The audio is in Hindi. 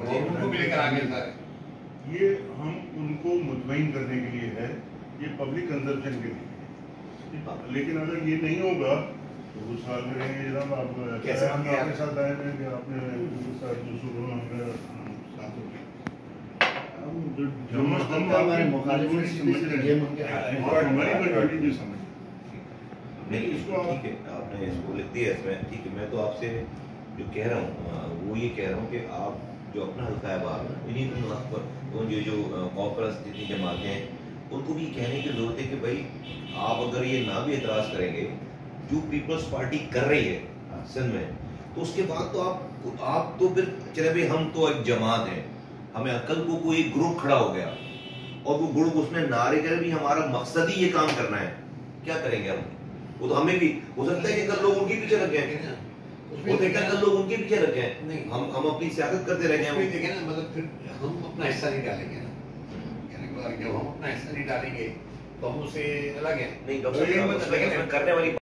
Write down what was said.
उनको भी लेकर आगे था। ये हम उनको मुतमईन करने के लिए है, ये पब्लिक कंजप्शन के लिए। लेकिन अगर ये नहीं होगा तो वो सवाल करेंगे जनाब आप कैसे हम आपके साथ आए हैं कि आपने साथ जो सुबह हमारे साथ हो गया हमारे मुखालिफ हमारी मेजॉरिटी भी समझ नहीं इसको ठीक है, आपने इसको लिख दिया इसमें, ठीक है। मैं तो आपसे जो कह रहा हूँ वो ये कह रहा हूँ कि आप जो अपना हल्का है बाहर इन्हीं पर जो कॉन्फ्रेंस जितनी जमातें हैं उनको भी कहने की जरूरत है कि भाई आप अगर ये ना भी एतराज़ करेंगे जो पीपल्स पार्टी कर रही है सिंध में, तो उसके बाद तो आप तो फिर चले भाई हम तो एक जमात है, हमें अकल को कोई ग्रुप खड़ा हो गया और वो ग्रुप उसमें नारे करे भी हमारा मकसद ही ये काम करना है, क्या करेंगे हम? वो तो हमें भी हो सकता है कि कल लोग उनके पीछे लग गए, हो सकता है कल लोग उनके पीछे लग गए, हम अपनी सियासत करते रह गए। देखें ना, मतलब फिर हम अपना हिस्सा नहीं डालेंगे ना, जब हम अपना हिस्सा नहीं डालेंगे तो हम उसे अलग है नहीं डॉक्टर साहब करने वाली